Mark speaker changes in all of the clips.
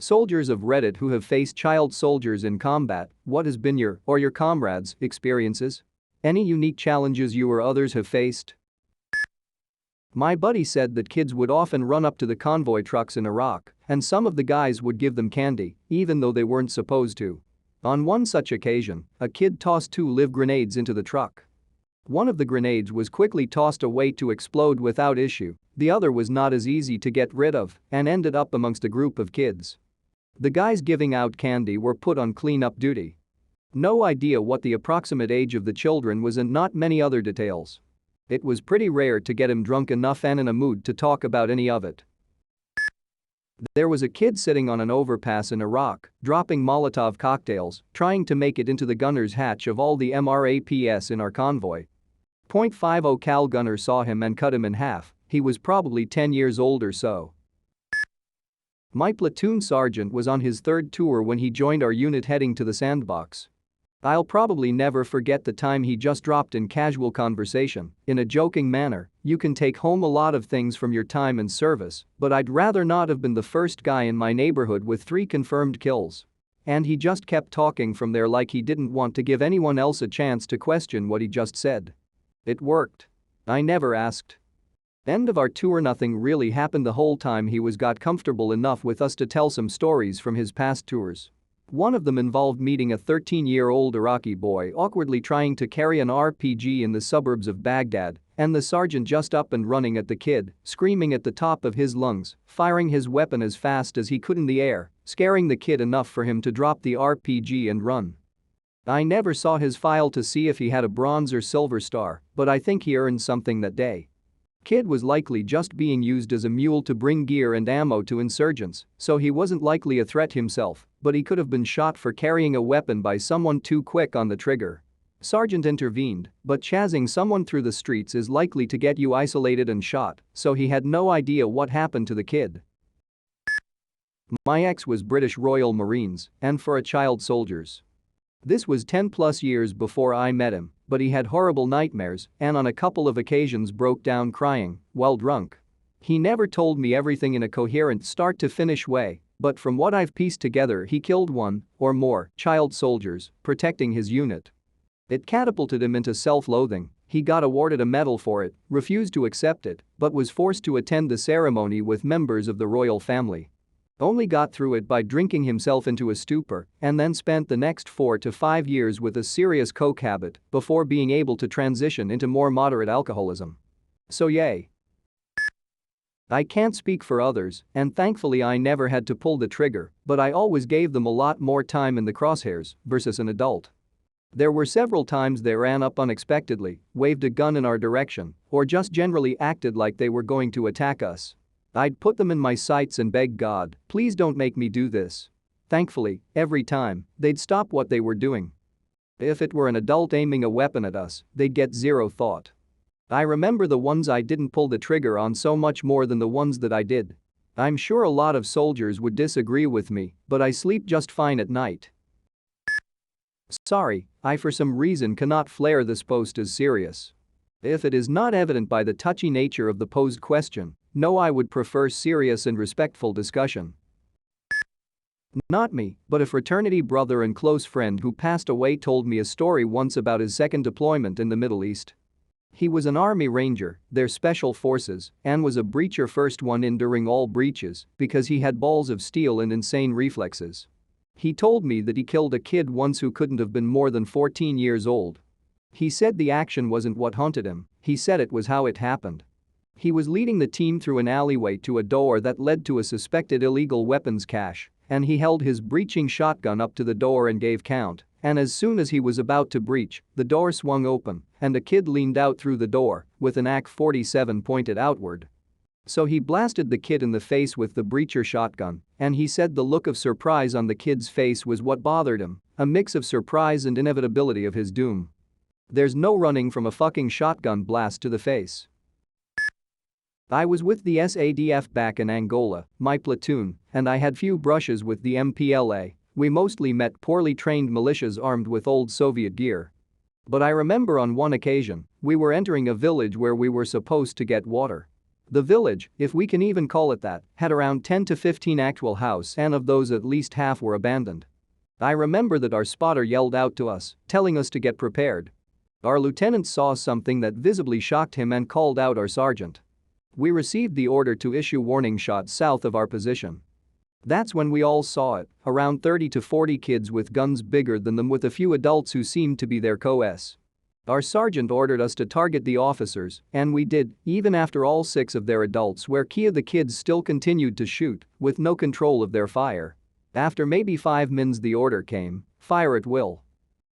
Speaker 1: Soldiers of Reddit who have faced child soldiers in combat, what has been your or your comrades' experiences? Any unique challenges you or others have faced? My buddy said that kids would often run up to the convoy trucks in Iraq, and some of the guys would give them candy, even though they weren't supposed to. On one such occasion, a kid tossed 2 live grenades into the truck. One of the grenades was quickly tossed away to explode without issue, the other was not as easy to get rid of and ended up amongst a group of kids. The guys giving out candy were put on cleanup duty. No idea what the approximate age of the children was and not many other details. It was pretty rare to get him drunk enough and in a mood to talk about any of it. There was a kid sitting on an overpass in Iraq, dropping Molotov cocktails, trying to make it into the gunner's hatch of all the MRAPs in our convoy. .50 cal gunner saw him and cut him in half. He was probably 10 years old or so. My platoon sergeant was on his 3rd tour when he joined our unit heading to the sandbox. I'll probably never forget the time he just dropped in casual conversation, in a joking manner, "You can take home a lot of things from your time in service, but I'd rather not have been the first guy in my neighborhood with 3 confirmed kills." And he just kept talking from there like he didn't want to give anyone else a chance to question what he just said. It worked. I never asked. End of our tour. Nothing really happened the whole time. He got comfortable enough with us to tell some stories from his past tours. One of them involved meeting a 13-year-old Iraqi boy awkwardly trying to carry an RPG in the suburbs of Baghdad, and the sergeant just up and running at the kid, screaming at the top of his lungs, firing his weapon as fast as he could in the air, scaring the kid enough for him to drop the RPG and run. I never saw his file to see if he had a bronze or silver star, but I think he earned something that day. Kid was likely just being used as a mule to bring gear and ammo to insurgents, so he wasn't likely a threat himself, but he could have been shot for carrying a weapon by someone too quick on the trigger. Sergeant intervened, but chasing someone through the streets is likely to get you isolated and shot, so he had no idea what happened to the kid. My ex was British Royal Marines and for a child soldiers. This was 10+ years before I met him, but he had horrible nightmares and on a couple of occasions broke down crying while drunk. He never told me everything in a coherent start-to-finish way, but from what I've pieced together he killed 1 or more child soldiers protecting his unit. It catapulted him into self-loathing. He got awarded a medal for it, refused to accept it, but was forced to attend the ceremony with members of the royal family. Only got through it by drinking himself into a stupor and then spent the next 4 to 5 years with a serious coke habit before being able to transition into more moderate alcoholism. So yay. I can't speak for others, and thankfully I never had to pull the trigger, but I always gave them a lot more time in the crosshairs versus an adult. There were several times they ran up unexpectedly, waved a gun in our direction, or just generally acted like they were going to attack us. I'd put them in my sights and beg God, please don't make me do this. Thankfully, every time, they'd stop what they were doing. If it were an adult aiming a weapon at us, they'd get zero thought. I remember the ones I didn't pull the trigger on so much more than the ones that I did. I'm sure a lot of soldiers would disagree with me, but I sleep just fine at night. Sorry, I for some reason cannot flare this post as serious. If it is not evident by the touchy nature of the posed question, no, I would prefer serious and respectful discussion. Not me, but a fraternity brother and close friend who passed away told me a story once about his second deployment in the Middle East. He was an Army Ranger, their special forces, and was a breacher, first one in during all breaches because he had balls of steel and insane reflexes. He told me that he killed a kid once who couldn't have been more than 14 years old. He said the action wasn't what haunted him, he said it was how it happened. He was leading the team through an alleyway to a door that led to a suspected illegal weapons cache, and he held his breaching shotgun up to the door and gave count, and as soon as he was about to breach, the door swung open, and a kid leaned out through the door with an AK-47 pointed outward. So he blasted the kid in the face with the breacher shotgun, and he said the look of surprise on the kid's face was what bothered him, a mix of surprise and inevitability of his doom. There's no running from a fucking shotgun blast to the face. I was with the SADF back in Angola, my platoon, and I had few brushes with the MPLA. We mostly met poorly trained militias armed with old Soviet gear. But I remember on one occasion, we were entering a village where we were supposed to get water. The village, if we can even call it that, had around 10 to 15 actual houses, and of those at least half were abandoned. I remember that our spotter yelled out to us, telling us to get prepared. Our lieutenant saw something that visibly shocked him and called out our sergeant. We received the order to issue warning shots south of our position. That's when we all saw it, around 30 to 40 kids with guns bigger than them with a few adults who seemed to be their co-s. Our sergeant ordered us to target the officers, and we did, even after all 6 of their adults where the kids still continued to shoot, with no control of their fire. After maybe 5 minutes the order came, fire at will.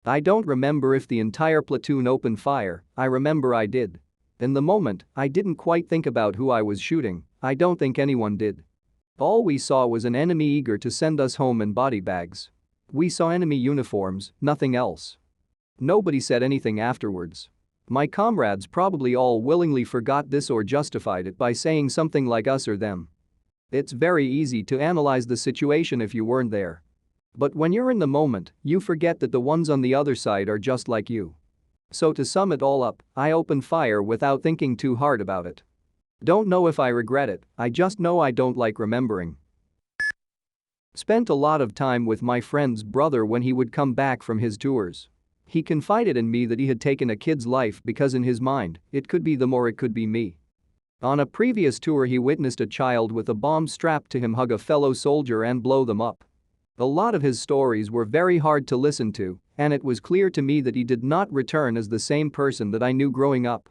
Speaker 1: I don't remember if the entire platoon opened fire, I remember I did. In the moment, I didn't quite think about who I was shooting, I don't think anyone did. All we saw was an enemy eager to send us home in body bags. We saw enemy uniforms, nothing else. Nobody said anything afterwards. My comrades probably all willingly forgot this or justified it by saying something like us or them. It's very easy to analyze the situation if you weren't there. But when you're in the moment, you forget that the ones on the other side are just like you. So to sum it all up, I opened fire without thinking too hard about it. Don't know if I regret it, I just know I don't like remembering. Spent a lot of time with my friend's brother when he would come back from his tours. He confided in me that he had taken a kid's life because in his mind, it could be them or it could be me. On a previous tour he witnessed a child with a bomb strapped to him hug a fellow soldier and blow them up. A lot of his stories were very hard to listen to, and it was clear to me that he did not return as the same person that I knew growing up.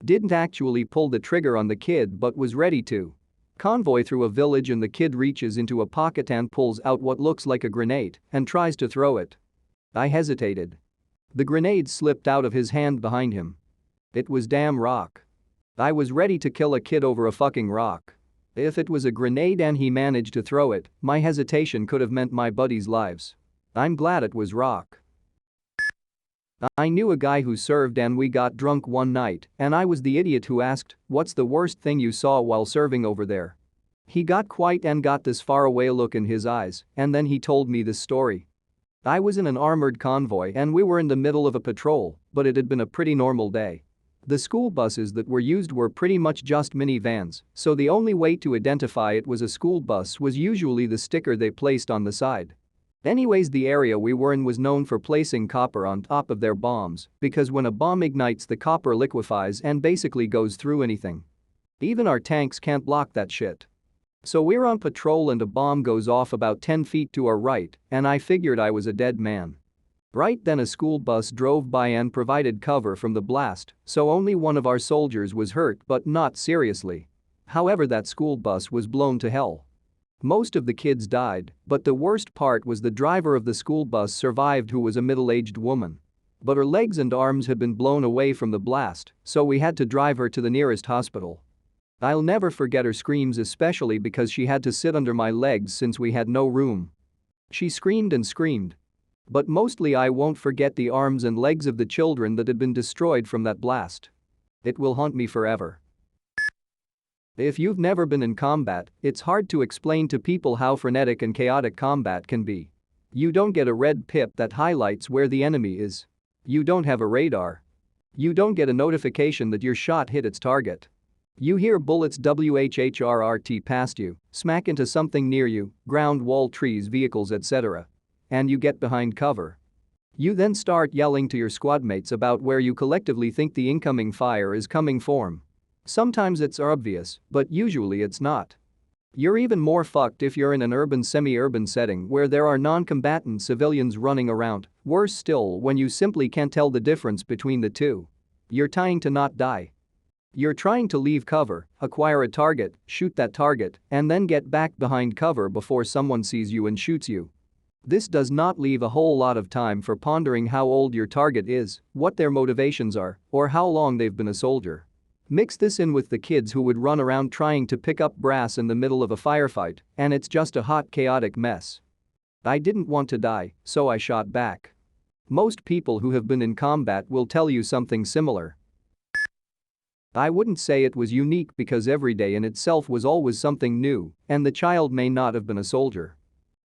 Speaker 1: Didn't actually pull the trigger on the kid but was ready to. Convoy through a village and the kid reaches into a pocket and pulls out what looks like a grenade and tries to throw it. I hesitated. The grenade slipped out of his hand behind him. It was damn rock. I was ready to kill a kid over a fucking rock. If it was a grenade and he managed to throw it, my hesitation could have meant my buddies' lives. I'm glad it was rock. I knew a guy who served and we got drunk one night and I was the idiot who asked, "What's the worst thing you saw while serving over there?" He got quiet and got this faraway look in his eyes and then he told me this story. I was in an armored convoy and we were in the middle of a patrol, but it had been a pretty normal day. The school buses that were used were pretty much just minivans, so the only way to identify it was a school bus was usually the sticker they placed on the side. Anyways, the area we were in was known for placing copper on top of their bombs because when a bomb ignites the copper liquefies and basically goes through anything. Even our tanks can't block that shit. So we're on patrol and a bomb goes off about 10 feet to our right and I figured I was a dead man. Right then a school bus drove by and provided cover from the blast, so only one of our soldiers was hurt but not seriously. However, that school bus was blown to hell. Most of the kids died, but the worst part was the driver of the school bus survived, who was a middle-aged woman. But her legs and arms had been blown away from the blast, so we had to drive her to the nearest hospital. I'll never forget her screams, especially because she had to sit under my legs since we had no room. She screamed and screamed. But mostly I won't forget the arms and legs of the children that had been destroyed from that blast. It will haunt me forever. If you've never been in combat, it's hard to explain to people how frenetic and chaotic combat can be. You don't get a red pip that highlights where the enemy is. You don't have a radar. You don't get a notification that your shot hit its target. You hear bullets WHHRRT past you, smack into something near you, ground, wall, trees, vehicles, etc. And you get behind cover. You then start yelling to your squadmates about where you collectively think the incoming fire is coming from. Sometimes it's obvious, but usually it's not. You're even more fucked if you're in an urban, semi-urban setting where there are non-combatant civilians running around, worse still when you simply can't tell the difference between the two. You're trying to not die. You're trying to leave cover, acquire a target, shoot that target, and then get back behind cover before someone sees you and shoots you. This does not leave a whole lot of time for pondering how old your target is, what their motivations are, or how long they've been a soldier. Mix this in with the kids who would run around trying to pick up brass in the middle of a firefight, and it's just a hot, chaotic mess. I didn't want to die, so I shot back. Most people who have been in combat will tell you something similar. I wouldn't say it was unique because every day in itself was always something new, and the child may not have been a soldier.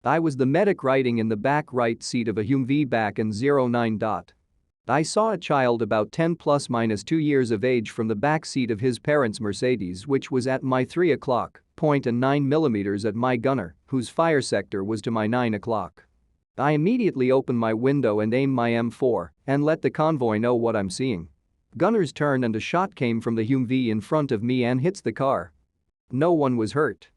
Speaker 1: I was the medic riding in the back right seat of a Humvee back in 09. I saw a child about 10 plus minus 2 years of age from the back seat of his parents' Mercedes, which was at my 3 o'clock point and 9 millimeters at my gunner, whose fire sector was to my 9 o'clock. I immediately open my window and aim my M4 and let the convoy know what I'm seeing. Gunners turn and a shot came from the Humvee in front of me and hits the car. No one was hurt.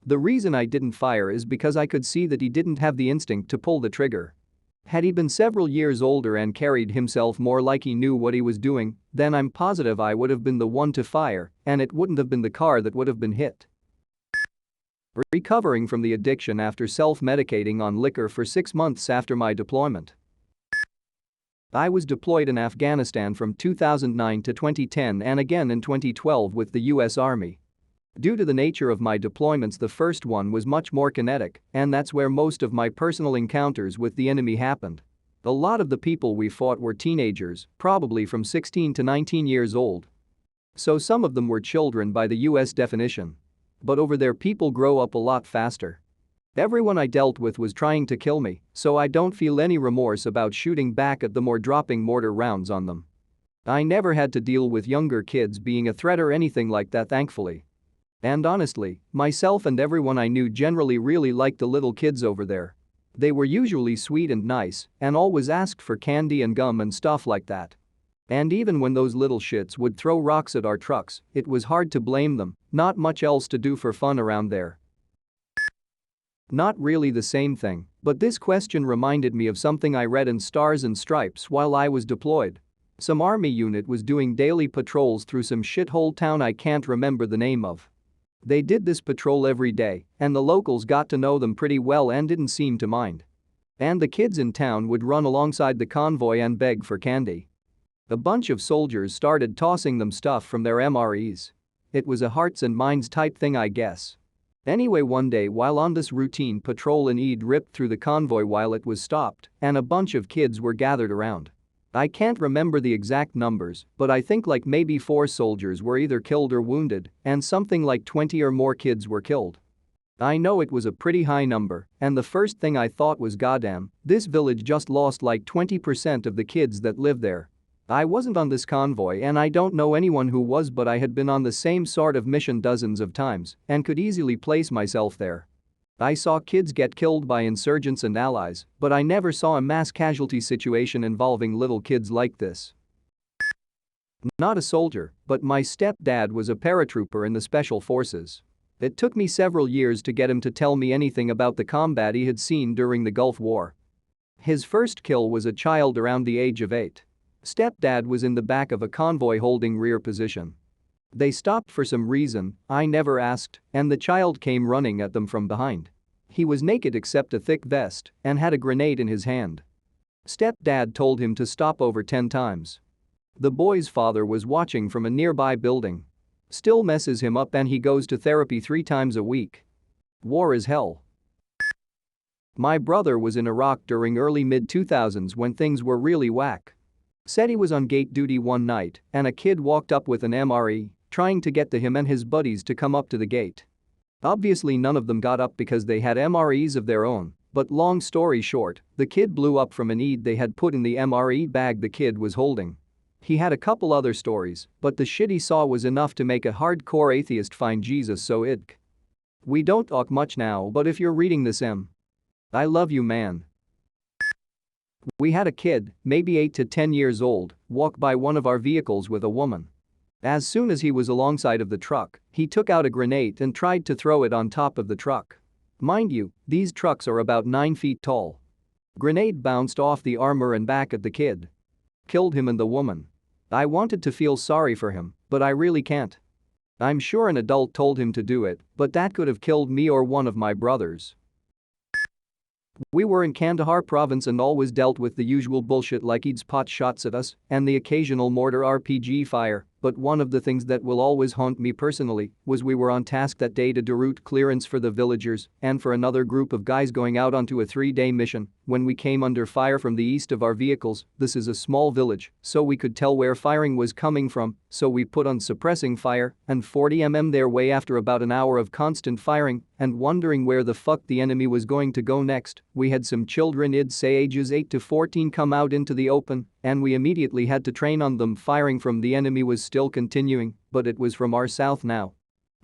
Speaker 1: The reason I didn't fire is because I could see that he didn't have the instinct to pull the trigger. Had he been several years older and carried himself more like he knew what he was doing, then I'm positive I would have been the one to fire and it wouldn't have been the car that would have been hit. Recovering from the addiction after self-medicating on liquor for 6 months after my deployment. I was deployed in Afghanistan from 2009 to 2010 and again in 2012 with the US Army. Due to the nature of my deployments, the first one was much more kinetic, and that's where most of my personal encounters with the enemy happened. A lot of the people we fought were teenagers, probably from 16 to 19 years old. So some of them were children by the US definition. But over there people grow up a lot faster. Everyone I dealt with was trying to kill me, so I don't feel any remorse about shooting back at them or dropping mortar rounds on them. I never had to deal with younger kids being a threat or anything like that, thankfully. And honestly, myself and everyone I knew generally really liked the little kids over there. They were usually sweet and nice and always asked for candy and gum and stuff like that. And even when those little shits would throw rocks at our trucks, it was hard to blame them, not much else to do for fun around there. Not really the same thing, but this question reminded me of something I read in Stars and Stripes while I was deployed. Some army unit was doing daily patrols through some shithole town I can't remember the name of. They did this patrol every day, and the locals got to know them pretty well and didn't seem to mind. And the kids in town would run alongside the convoy and beg for candy. A bunch of soldiers started tossing them stuff from their MREs. It was a hearts and minds type thing, I guess. Anyway, one day while on this routine patrol, an Eid ripped through the convoy while it was stopped, and a bunch of kids were gathered around. I can't remember the exact numbers, but I think like maybe 4 soldiers were either killed or wounded, and something like 20 or more kids were killed. I know it was a pretty high number, and the first thing I thought was, goddamn, this village just lost like 20% of the kids that live there. I wasn't on this convoy and I don't know anyone who was, but I had been on the same sort of mission dozens of times and could easily place myself there. I saw kids get killed by insurgents and allies, but I never saw a mass casualty situation involving little kids like this. Not a soldier, but my stepdad was a paratrooper in the Special Forces. It took me several years to get him to tell me anything about the combat he had seen during the Gulf War. His first kill was a child around the age of 8. Stepdad was in the back of a convoy holding rear position. They stopped for some reason I never asked, and the child came running at them from behind. He was naked except a thick vest and had a grenade in his hand. Stepdad told him to stop over 10 times. The boy's father was watching from a nearby building. Still messes him up and he goes to therapy 3 times a week. War is hell. My brother was in Iraq during early mid-2000s when things were really whack. Said he was on gate duty one night and a kid walked up with an MRE, trying to get to him and his buddies to come up to the gate. Obviously none of them got up because they had MREs of their own, but long story short, the kid blew up from an Eid they had put in the MRE bag the kid was holding. He had a couple other stories, but the shit he saw was enough to make a hardcore atheist find Jesus, so idk. We don't talk much now, but if you're reading this, I love you, man. We had a kid, maybe 8 to 10 years old, walk by one of our vehicles with a woman. As soon as he was alongside of the truck, he took out a grenade and tried to throw it on top of the truck. Mind you, these trucks are about 9 feet tall. Grenade bounced off the armor and back at the kid. Killed him and the woman. I wanted to feel sorry for him, but I really can't. I'm sure an adult told him to do it, but that could have killed me or one of my brothers. We were in Kandahar province and always dealt with the usual bullshit like Eid's pot shots at us and the occasional mortar RPG fire, but one of the things that will always haunt me personally was we were on task that day to do route clearance for the villagers and for another group of guys going out onto a 3-day mission when we came under fire from the east of our vehicles. This is a small village, so we could tell where firing was coming from, so we put on suppressing fire and 40 their way. After about an hour of constant firing, and wondering where the fuck the enemy was going to go next. We had some children, I'd say ages 8 to 14, come out into the open, and we immediately had to train on them. Firing from the enemy was still continuing, but it was from our south now.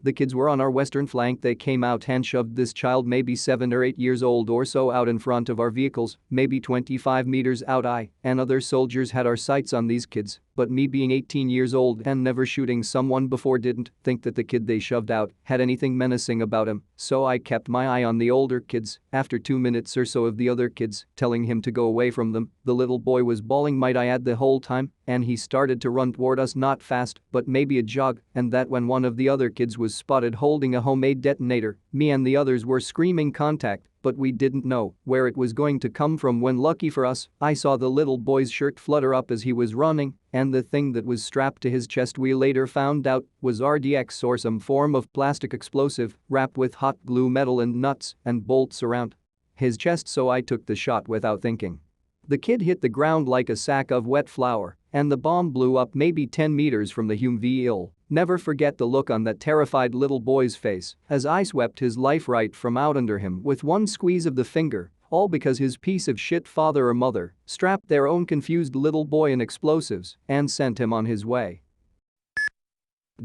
Speaker 1: The kids were on our western flank. They came out and shoved this child, maybe 7 or 8 years old or so, out in front of our vehicles, maybe 25 meters out. I and other soldiers had our sights on these kids, but me being 18 years old and never shooting someone before didn't think that the kid they shoved out had anything menacing about him, so I kept my eye on the older kids. After 2 minutes or so of the other kids telling him to go away from them, the little boy was bawling, might I add, the whole time, and he started to run toward us, not fast, but maybe a jog, and that when one of the other kids was spotted holding a homemade detonator. Me and the others were screaming contact, but we didn't know where it was going to come from when, lucky for us, I saw the little boy's shirt flutter up as he was running, and the thing that was strapped to his chest, we later found out, was RDX, or some form of plastic explosive wrapped with hot glue, metal and nuts and bolts around his chest, so I took the shot without thinking. The kid hit the ground like a sack of wet flour, and the bomb blew up maybe 10 meters from the Humvee. I'll never forget the look on that terrified little boy's face as I swept his life right from out under him with one squeeze of the finger, all because his piece of shit father or mother strapped their own confused little boy in explosives and sent him on his way.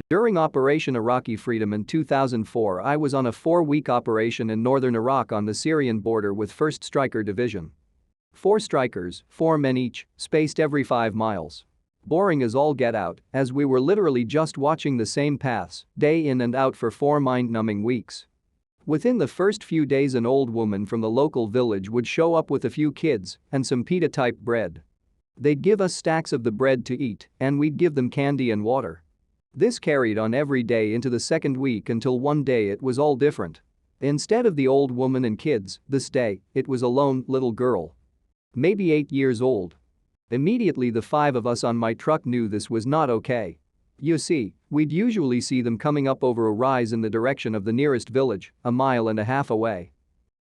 Speaker 1: During Operation Iraqi Freedom in 2004, I was on a 4-week operation in northern Iraq on the Syrian border with 1st Stryker Division. 4 strikers, 4 men each, spaced every 5 miles. Boring as all get out, as we were literally just watching the same paths, day in and out, for 4 mind-numbing weeks. Within the first few days, an old woman from the local village would show up with a few kids and some pita-type bread. They'd give us stacks of the bread to eat, and we'd give them candy and water. This carried on every day into the 2nd week until one day it was all different. Instead of the old woman and kids, this day, it was a lone little girl. Maybe 8 years old. Immediately the 5 of us on my truck knew this was not okay. You see, we'd usually see them coming up over a rise in the direction of the nearest village, a mile and a half away.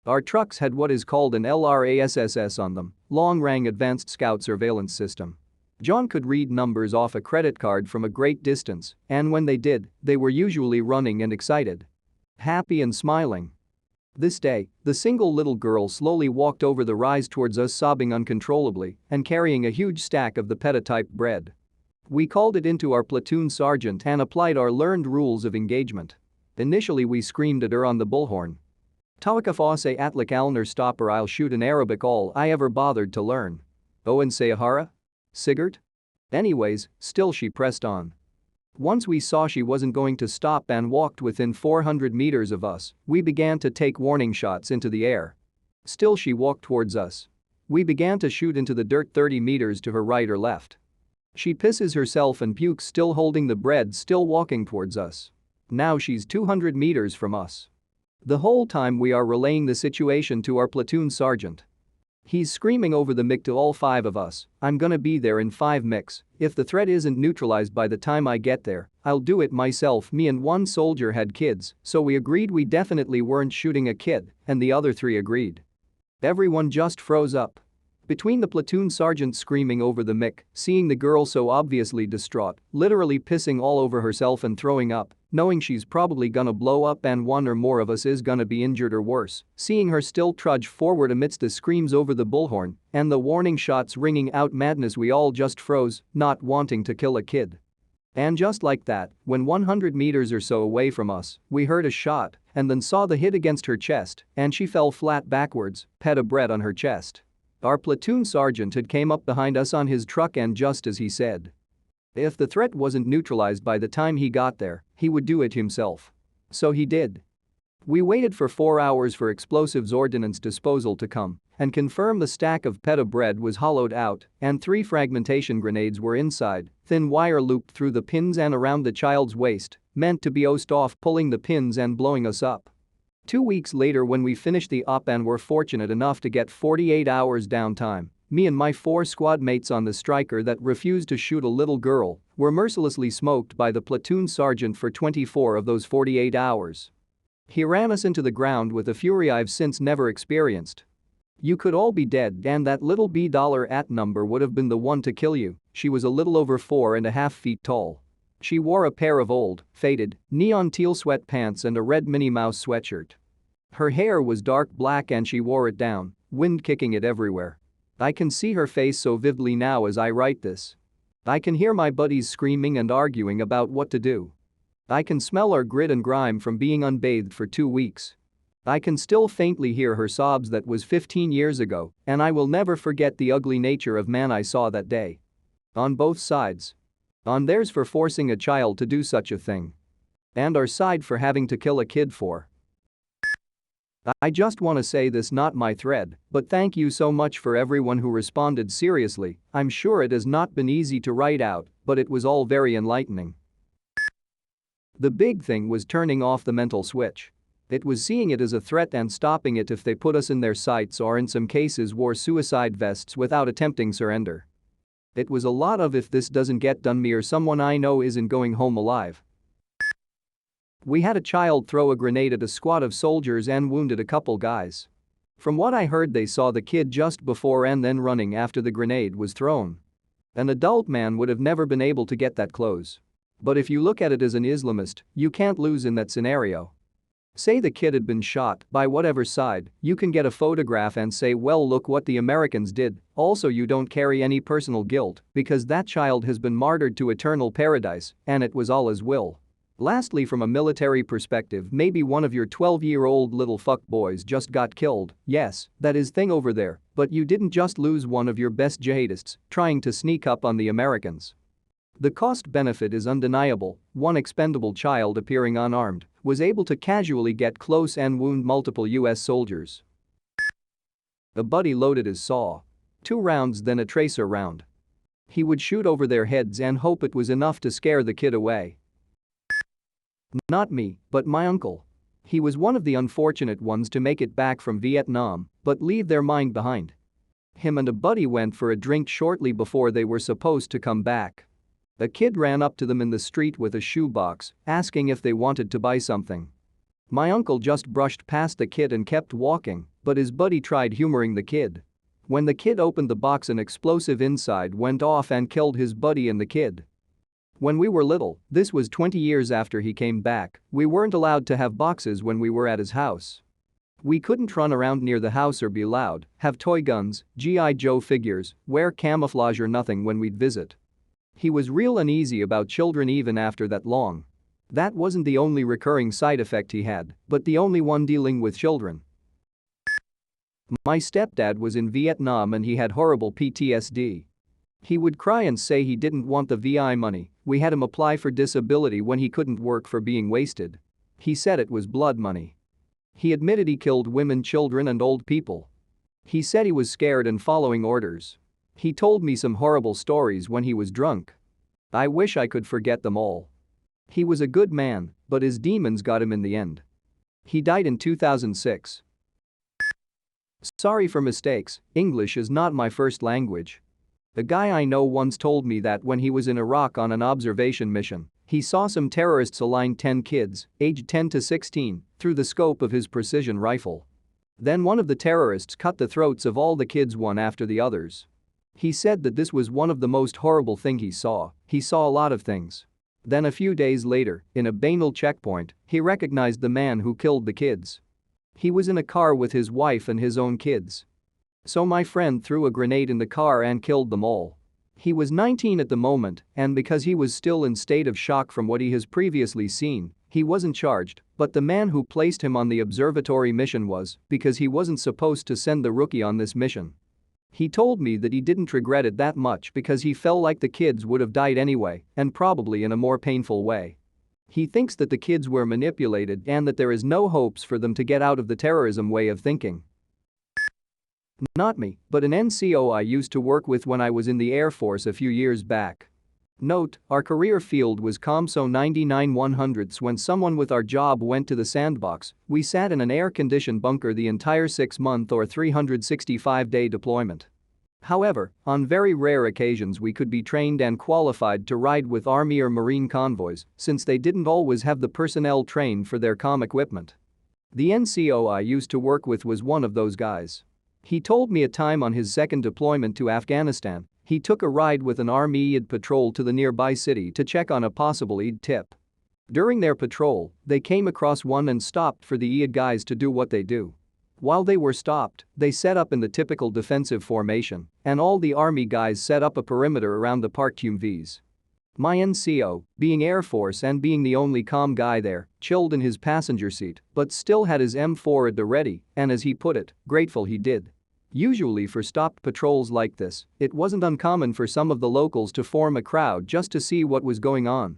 Speaker 1: Our trucks had what is called an LRASSS on them, long-range advanced scout surveillance system. John could read numbers off a credit card from a great distance, and when they did, they were usually running and excited. Happy and smiling. This day, the single little girl slowly walked over the rise towards us, sobbing uncontrollably and carrying a huge stack of the pita-type bread. We called it into our platoon sergeant and applied our learned rules of engagement. Initially we screamed at her on the bullhorn. Tawakaf atlik alner stopper, I'll shoot in Arabic, all I ever bothered to learn. Owen Sayahara? Sigurd? Anyways, still she pressed on. Once we saw she wasn't going to stop and walked within 400 meters of us, we began to take warning shots into the air. Still she walked towards us. We began to shoot into the dirt 30 meters to her right or left. She pisses herself and pukes, still holding the bread, still walking towards us. Now she's 200 meters from us. The whole time we are relaying the situation to our platoon sergeant. He's screaming over the mic to all 5 of us, I'm gonna be there in 5 mics. If the threat isn't neutralized by the time I get there, I'll do it myself. Me and one soldier had kids, so we agreed we definitely weren't shooting a kid, and the other 3 agreed. Everyone just froze up. Between the platoon sergeant screaming over the mic, seeing the girl so obviously distraught, literally pissing all over herself and throwing up, knowing she's probably gonna blow up and one or more of us is gonna be injured or worse, seeing her still trudge forward amidst the screams over the bullhorn and the warning shots ringing out, madness, we all just froze, not wanting to kill a kid. And just like that, when 100 meters or so away from us, we heard a shot and then saw the hit against her chest, and she fell flat backwards, pita bread on her chest. Our platoon sergeant had came up behind us on his truck, and just as he said, if the threat wasn't neutralized by the time he got there, he would do it himself. So he did. We waited for 4 hours for explosives ordnance disposal to come and confirm the stack of pita bread was hollowed out and 3 fragmentation grenades were inside, thin wire looped through the pins and around the child's waist, meant to be osed off, pulling the pins and blowing us up. 2 weeks later, when we finished the op and were fortunate enough to get 48 hours downtime, me and my 4 squad mates on the Stryker that refused to shoot a little girl were mercilessly smoked by the platoon sergeant for 24 of those 48 hours. He ran us into the ground with a fury I've since never experienced. You could all be dead and that little $at number would have been the one to kill you. She was a little over 4.5 feet tall. She wore a pair of old, faded, neon teal sweatpants and a red Minnie Mouse sweatshirt. Her hair was dark black and she wore it down, wind kicking it everywhere. I can see her face so vividly now as I write this. I can hear my buddies screaming and arguing about what to do. I can smell our grit and grime from being unbathed for 2 weeks. I can still faintly hear her sobs. That was 15 years ago, and I will never forget the ugly nature of man I saw that day. On both sides. On theirs for forcing a child to do such a thing. And our side for having to kill a kid for. I just want to say this, not my thread, but thank you so much for everyone who responded seriously. I'm sure it has not been easy to write out, but it was all very enlightening. The big thing was turning off the mental switch. It was seeing it as a threat and stopping it if they put us in their sights or in some cases wore suicide vests without attempting surrender. It was a lot of if this doesn't get done, me or someone I know isn't going home alive. We had a child throw a grenade at a squad of soldiers and wounded a couple guys. From what I heard, they saw the kid just before and then running after the grenade was thrown. An adult man would have never been able to get that close. But if you look at it as an Islamist, you can't lose in that scenario. Say the kid had been shot by whatever side, you can get a photograph and say, well, look what the Americans did. Also, you don't carry any personal guilt because that child has been martyred to eternal paradise and it was Allah's will. Lastly, from a military perspective, maybe one of your 12-year-old little fuckboys just got killed. Yes, that is thing over there, but you didn't just lose one of your best jihadists trying to sneak up on the Americans. The cost benefit is undeniable. One expendable child appearing unarmed was able to casually get close and wound multiple US soldiers. A buddy loaded his saw. 2 rounds, then a tracer round. He would shoot over their heads and hope it was enough to scare the kid away. Not me, but my uncle. He was one of the unfortunate ones to make it back from Vietnam, but leave their mine behind. Him and a buddy went for a drink shortly before they were supposed to come back. A kid ran up to them in the street with a shoebox, asking if they wanted to buy something. My uncle just brushed past the kid and kept walking, but his buddy tried humoring the kid. When the kid opened the box, an explosive inside went off and killed his buddy and the kid. When we were little, this was 20 years after he came back, we weren't allowed to have boxes when we were at his house. We couldn't run around near the house or be loud, have toy guns, G.I. Joe figures, wear camouflage or nothing when we'd visit. He was real uneasy about children even after that long. That wasn't the only recurring side effect he had, but the only one dealing with children. My stepdad was in Vietnam and he had horrible PTSD. He would cry and say he didn't want the VI money. We had him apply for disability when he couldn't work for being wasted. He said it was blood money. He admitted he killed women, children and old people. He said he was scared and following orders. He told me some horrible stories when he was drunk. I wish I could forget them all. He was a good man, but his demons got him in the end. He died in 2006. Sorry for mistakes, English is not my first language. A guy I know once told me that when he was in Iraq on an observation mission, he saw some terrorists align 10 kids, aged 10 to 16, through the scope of his precision rifle. Then one of the terrorists cut the throats of all the kids one after the others. He said that this was one of the most horrible thing he saw. He saw a lot of things. Then a few days later, in a banal checkpoint, he recognized the man who killed the kids. He was in a car with his wife and his own kids. So my friend threw a grenade in the car and killed them all. He was 19 at the moment, and because he was still in state of shock from what he has previously seen, he wasn't charged, but the man who placed him on the observatory mission was, because he wasn't supposed to send the rookie on this mission. He told me that he didn't regret it that much because he felt like the kids would have died anyway, and probably in a more painful way. He thinks that the kids were manipulated and that there is no hopes for them to get out of the terrorism way of thinking. Not me, but an NCO I used to work with when I was in the Air Force a few years back. Note, our career field was COMSO 99/100ths. When someone with our job went to the sandbox, we sat in an air-conditioned bunker the entire 6-month or 365-day deployment. However, on very rare occasions we could be trained and qualified to ride with Army or Marine convoys since they didn't always have the personnel trained for their comm equipment. The NCO I used to work with was one of those guys. He told me a time on his second deployment to Afghanistan, he took a ride with an Army Eid patrol to the nearby city to check on a possible Eid tip. During their patrol, they came across one and stopped for the EAD guys to do what they do. While they were stopped, they set up in the typical defensive formation, and all the army guys set up a perimeter around the parked Humvees. My NCO, being Air Force and being the only calm guy there, chilled in his passenger seat but still had his M4 at the ready and, as he put it, grateful he did. Usually for stopped patrols like this, it wasn't uncommon for some of the locals to form a crowd just to see what was going on.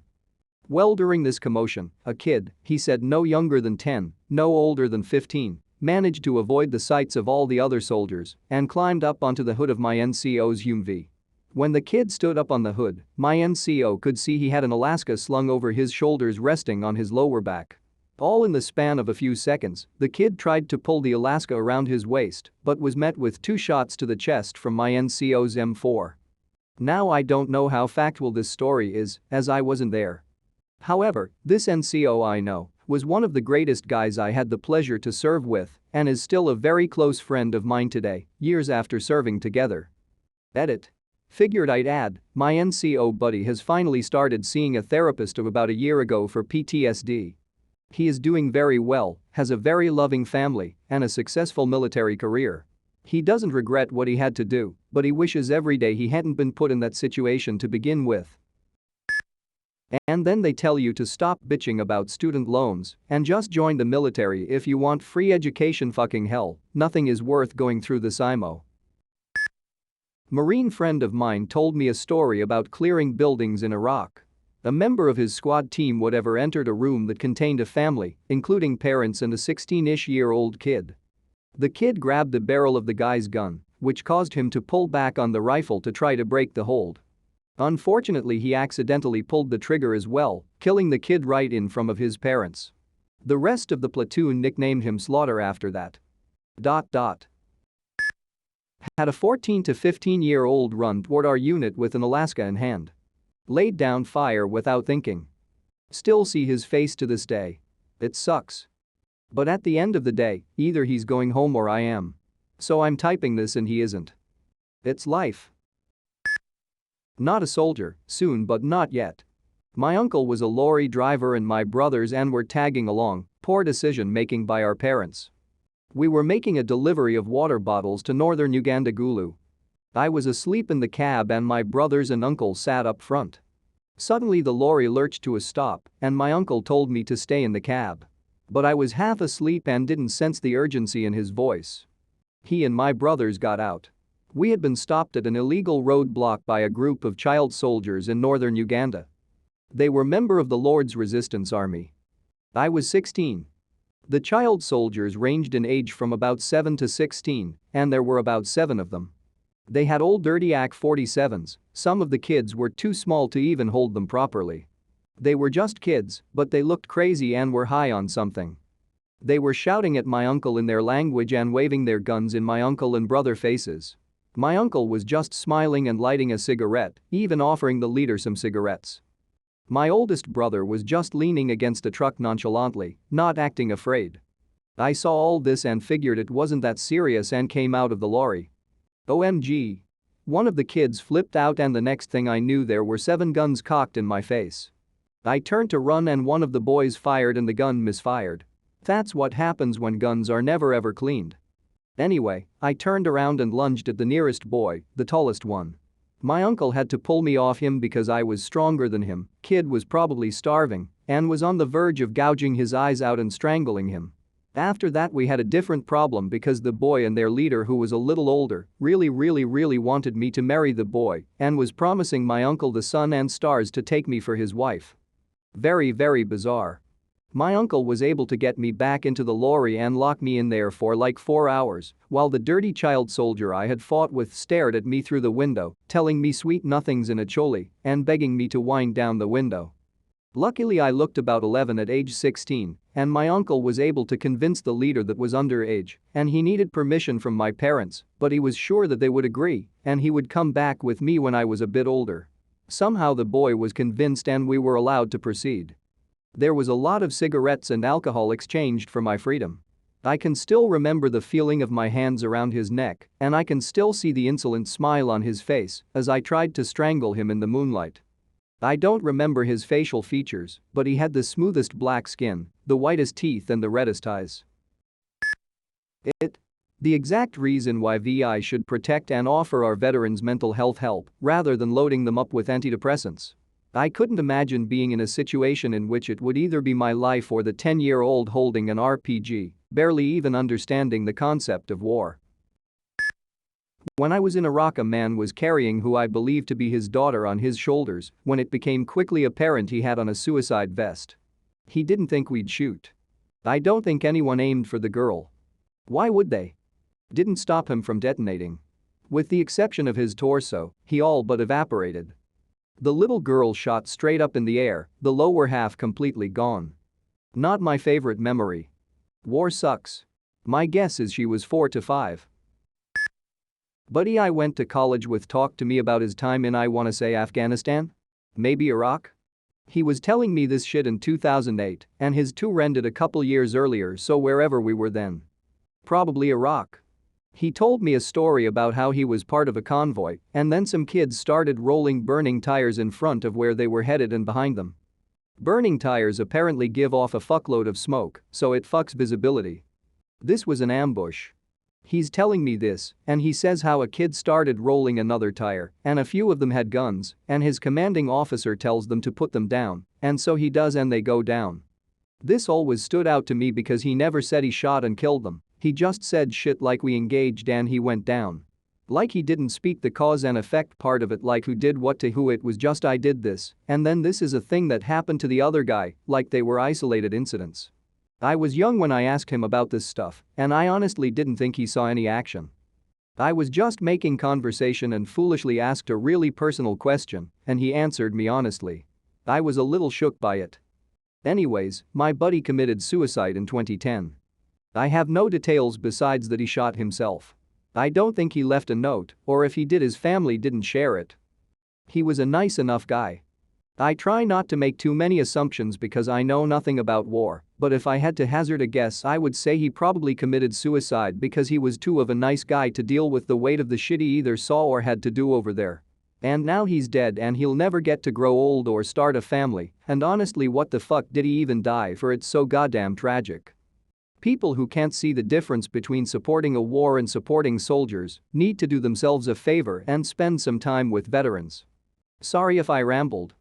Speaker 1: Well, during this commotion, a kid, he said no younger than 10, no older than 15, managed to avoid the sights of all the other soldiers and climbed up onto the hood of my NCO's Humvee. When the kid stood up on the hood, my NCO could see he had an Alaska slung over his shoulders resting on his lower back. All in the span of a few seconds, the kid tried to pull the Alaska around his waist but was met with 2 shots to the chest from my NCO's M4. Now I don't know how factual this story is, as I wasn't there. However, this NCO I know was one of the greatest guys I had the pleasure to serve with and is still a very close friend of mine today, years after serving together. Edit. Figured I'd add, my NCO buddy has finally started seeing a therapist of about a year ago for PTSD. He is doing very well, has a very loving family, and a successful military career. He doesn't regret what he had to do, but he wishes every day he hadn't been put in that situation to begin with. And then they tell you to stop bitching about student loans and just join the military if you want free education. Fucking hell, nothing is worth going through this IMO. Marine friend of mine told me a story about clearing buildings in Iraq. A member of his squad team whatever entered a room that contained a family, including parents and a 16-ish-year-old kid. The kid grabbed the barrel of the guy's gun, which caused him to pull back on the rifle to try to break the hold. Unfortunately, he accidentally pulled the trigger as well, killing the kid right in front of his parents. The rest of the platoon nicknamed him Slaughter after that. Had a 14 to 15-year-old run toward our unit with an Alaska in hand. Laid down fire without thinking. Still see his face to this day. It sucks. But at the end of the day, either he's going home or I am. So I'm typing this and he isn't. It's life. Not a soldier, soon but not yet. My uncle was a lorry driver and my brothers and were tagging along, poor decision making by our parents. We were making a delivery of water bottles to northern Uganda Gulu. I was asleep in the cab and my brothers and uncle sat up front. Suddenly the lorry lurched to a stop and my uncle told me to stay in the cab. But I was half asleep and didn't sense the urgency in his voice. He and my brothers got out. We had been stopped at an illegal roadblock by a group of child soldiers in northern Uganda. They were member of the Lord's Resistance Army. I was 16. The child soldiers ranged in age from about 7 to 16, and there were about 7 of them. They had old dirty AK-47s, some of the kids were too small to even hold them properly. They were just kids, but they looked crazy and were high on something. They were shouting at my uncle in their language and waving their guns in my uncle and brother faces. My uncle was just smiling and lighting a cigarette, even offering the leader some cigarettes. My oldest brother was just leaning against a truck nonchalantly, not acting afraid. I saw all this and figured it wasn't that serious and came out of the lorry. OMG. One of the kids flipped out and the next thing I knew there were 7 guns cocked in my face. I turned to run and one of the boys fired and the gun misfired. That's what happens when guns are never ever cleaned. Anyway, I turned around and lunged at the nearest boy, the tallest one. My uncle had to pull me off him because I was stronger than him, kid was probably starving, and was on the verge of gouging his eyes out and strangling him. After that we had a different problem because the boy and their leader who was a little older really wanted me to marry the boy and was promising my uncle the sun and stars to take me for his wife. Very bizarre. My uncle was able to get me back into the lorry and lock me in there for like 4 hours while the dirty child soldier I had fought with stared at me through the window, telling me sweet nothings in Acholi and begging me to wind down the window. Luckily I looked about 11 at age 16 and my uncle was able to convince the leader that was underage and he needed permission from my parents, but he was sure that they would agree and he would come back with me when I was a bit older. Somehow the boy was convinced and we were allowed to proceed. There was a lot of cigarettes and alcohol exchanged for my freedom. I can still remember the feeling of my hands around his neck and I can still see the insolent smile on his face as I tried to strangle him in the moonlight. I don't remember his facial features, but he had the smoothest black skin, the whitest teeth and the reddest eyes. It. The exact reason why VI should protect and offer our veterans mental health help rather than loading them up with antidepressants. I couldn't imagine being in a situation in which it would either be my life or the 10-year-old holding an RPG, barely even understanding the concept of war. When I was in Iraq, a man was carrying who I believed to be his daughter on his shoulders when it became quickly apparent he had on a suicide vest. He didn't think we'd shoot. I don't think anyone aimed for the girl. Why would they? Didn't stop him from detonating. With the exception of his torso, he all but evaporated. The little girl shot straight up in the air, the lower half completely gone. Not my favorite memory. War sucks. My guess is she was 4 to 5. Buddy I went to college with talked to me about his time in, I wanna say, Afghanistan? Maybe Iraq? He was telling me this shit in 2008 and his tour ended a couple years earlier, so wherever we were then. Probably Iraq. He told me a story about how he was part of a convoy and then some kids started rolling burning tires in front of where they were headed and behind them. Burning tires apparently give off a fuckload of smoke, so it fucks visibility. This was an ambush. He's telling me this, and he says how a kid started rolling another tire, and a few of them had guns, and his commanding officer tells them to put them down, and so he does and they go down. This always stood out to me because he never said he shot and killed them, he just said shit like we engaged and he went down. Like he didn't speak the cause and effect part of it, like who did what to who, it was just I did this, and then this is a thing that happened to the other guy, like they were isolated incidents. I was young when I asked him about this stuff, and I honestly didn't think he saw any action. I was just making conversation and foolishly asked a really personal question, and he answered me honestly. I was a little shook by it. Anyways, my buddy committed suicide in 2010. I have no details besides that he shot himself. I don't think he left a note, or if he did, his family didn't share it. He was a nice enough guy. I try not to make too many assumptions because I know nothing about war, but if I had to hazard a guess, I would say he probably committed suicide because he was too of a nice guy to deal with the weight of the shit he either saw or had to do over there. And now he's dead and he'll never get to grow old or start a family, and honestly, what the fuck did he even die for? It's so goddamn tragic. People who can't see the difference between supporting a war and supporting soldiers need to do themselves a favor and spend some time with veterans. Sorry if I rambled,